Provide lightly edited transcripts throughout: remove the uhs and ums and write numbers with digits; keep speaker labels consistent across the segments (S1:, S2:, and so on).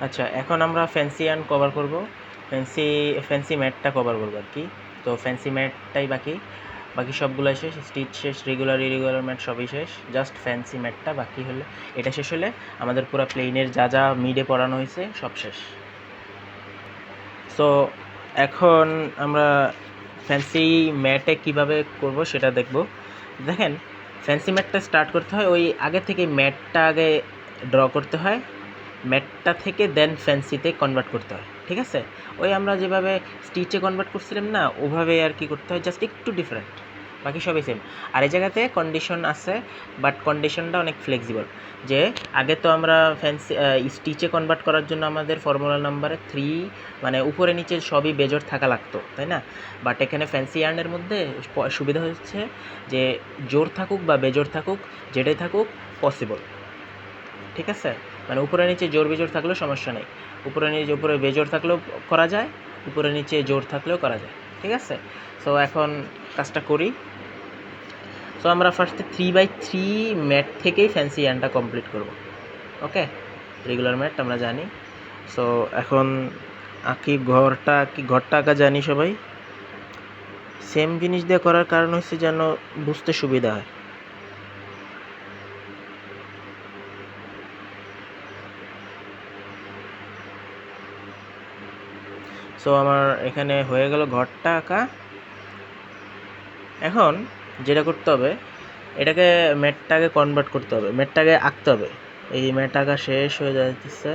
S1: আচ্ছা, এখন আমরা ফ্যান্সি ইয়ার্ন কভার করব। ফ্যান্সি ম্যাটটা কভার করব আর কি। তো ফ্যান্সি ম্যাটটাই বাকি, বাকি সবগুলাই শেষ, স্টিচ শেষ, রেগুলার ইরেগুলার ম্যাট সবই শেষ, জাস্ট ফ্যান্সি ম্যাটটা বাকি হলে, এটা শেষ হলে আমাদের পুরো প্লেনের যা যা মিডে পড়ানো হয়েছে সব শেষ। সো এখন আমরা ফ্যান্সি ম্যাটে কিভাবে করব সেটা দেখব। দেখেন, ফ্যান্সি ম্যাটটা স্টার্ট করতে হয় ওই আগে থেকে ম্যাটটা আগে ড্র করতে হয়, ম্যাটটা থেকে দেন ফ্যান্সিতে কনভার্ট করতে হয়, ঠিক আছে? ওই আমরা যেভাবে স্টিচে কনভার্ট করছিলাম না, ওভাবে আর কি করতে হয়, জাস্ট একটু ডিফারেন্ট, বাকি সবই সেম। আর এই জায়গাতে কন্ডিশন আছে, বাট কন্ডিশনটা অনেক ফ্লেক্সিবল। যে আগে তো আমরা ফ্যান্সি স্টিচে কনভার্ট করার জন্য আমাদের ফর্মুলা নাম্বারে 3 মানে উপরে নিচে সবই বেজোড় থাকা লাগতো, তাই না? বাট এখানে ফ্যান্সি ইয়ার্নের মধ্যে সুবিধা হচ্ছে যে জোর থাকুক বা বেজোড় থাকুক, যেটাই থাকুক পসিবল, ঠিক আছে? মানে উপরে নিচে জোর বেজোড় থাকলেও সমস্যা নেই, উপরে বেজোড় থাকলেও করা যায়, উপরে নিচে জোর থাকলেও করা যায়, ঠিক আছে? সো এখন কাজটা করি। সো আমরা ফার্স্টে 3x3 ম্যাট থেকেই ফ্যান্সি ইয়ার্নটা কমপ্লিট করব। ওকে, রেগুলার ম্যাট আমরা জানি। সো এখন ঘরটা আঁকা জানি সবাই। সেম জিনিস দিয়ে করার কারণ হচ্ছে যেন বুঝতে সুবিধা হয়। সো আমার এখানে হয়ে গেল ঘরটা আঁকা। এখন যেটা করতে হবে, এটাকে ম্যাটটাকে কনভার্ট করতে হবে, ম্যাটটাকে আঁকতে হবে। এই ম্যাট আঁকা শেষ হয়ে যাচ্ছে।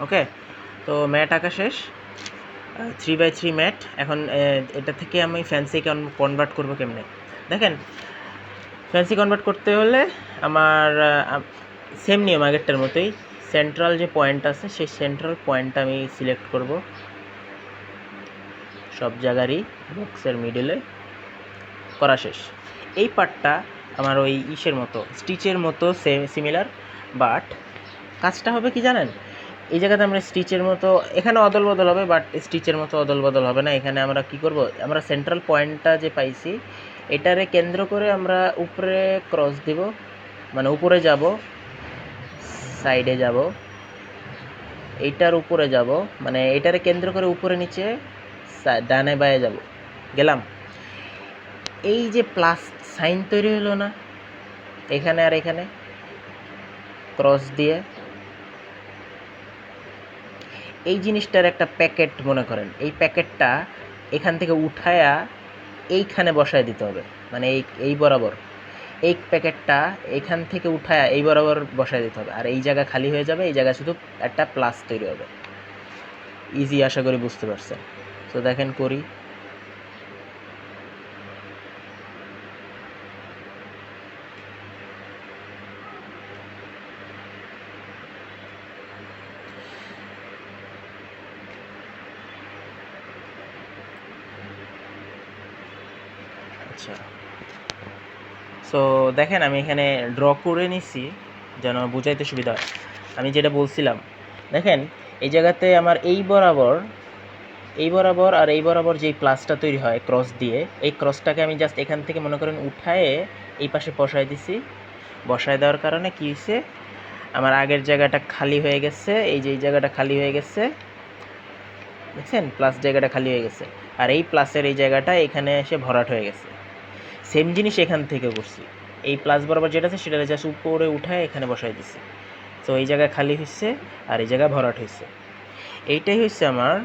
S1: ওকে, তো ম্যাট আঁকা শেষ, 3x3 ম্যাট। এখন এটা থেকে আমি ফ্যান্সি কনভার্ট করবো কেমনে দেখেন। ফ্যান্সি কনভার্ট করতে হলে আমার সেম নিয়ম আগেরটার মতোই, সেন্ট্রাল যে পয়েন্ট আছে সেই সেন্ট্রাল পয়েন্টটা আমি সিলেক্ট করব সব জায়গারই, বক্সের মিডলে করা শেষ। এই পার্টটা আমার ওই ইসের মতো, স্টিচের মতো সিমিলার, বাট কাজটা হবে কি জানেন? এই জায়গাতে আমরা স্টিচের মতো, এখানে অদল বদল হবে, বাট স্টিচের মতো অদল বদল হবে না। এখানে আমরা কি করব, আমরা সেন্ট্রাল পয়েন্টটা যে পাইছি এটারে কেন্দ্র করে আমরা উপরে ক্রস দিব, মানে উপরে যাব, সাইডে যাব, এইটার উপরে যাব, মানে এটারে কেন্দ্র করে উপরে নিচে ডানে বায়ে যাব, গেলাম। এই যে প্লাস সাইন তৈরি হলো না এখানে আর এখানে, ক্রস দিয়ে, এই জিনিসটার একটা প্যাকেট মনে করেন, এই প্যাকেটটা এখান থেকে উঠায়া এইখানে বসায় দিতে হবে, মানে এই বরাবর এই প্যাকেটটা এখান থেকে উঠায়া এই বরাবর বসায় দিতে হবে, আর এই জায়গা খালি হয়ে যাবে, এই জায়গা শুধু একটা প্লাস তৈরি হবে। ইজি, আশা করি বুঝতে পারছেন। তো দেখেন করি। আচ্ছা, সো দেখেন আমি এখানে ড্র করে নিছি যেন বুঝাইতে সুবিধা হয়। আমি যেটা বলছিলাম, দেখেন এই জায়গাতে আমার এই বরাবর আর এই বরাবর যেই প্লাসটা তৈরি হয় ক্রস দিয়ে, এই ক্রসটাকে আমি জাস্ট এখান থেকে মনে করেন উঠায়ে এই পাশে বসায় দিছি। বসায় দেওয়ার কারণে কী হয়েছে, আমার আগের জায়গাটা খালি হয়ে গেছে, এই যে এই জায়গাটা খালি হয়ে গেছে, দেখছেন? প্লাস জায়গাটা খালি হয়ে গেছে, আর এই প্লাসের এই জায়গাটা এখানে এসে ভরাট হয়ে গেছে। সেম জিনিস এখান থেকে করছি, এই প্লাস বরাবর যেটা আছে সেটা জাস্ট উপরে উঠায় এখানে বসাই দিছি। তো এই জায়গায় খালি হয়েছে আর এই জায়গায় ভরাট হয়েছে। এইটাই হচ্ছে আমার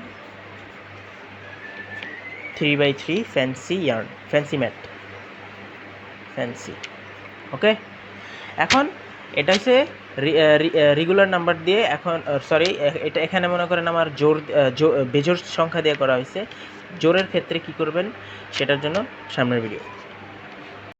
S1: 3x3 fancy yarn, fancy mat, fancy. Okay, এখন এটা হচ্ছে রেগুলার নাম্বার দিয়ে, এখন সরি, এটা এখানে মনে করেন আমার বেজোড় সংখ্যা দিয়ে করা হয়েছে। জোরের ক্ষেত্রে কি করবেন সেটার জন্য সামনের ভিডিও।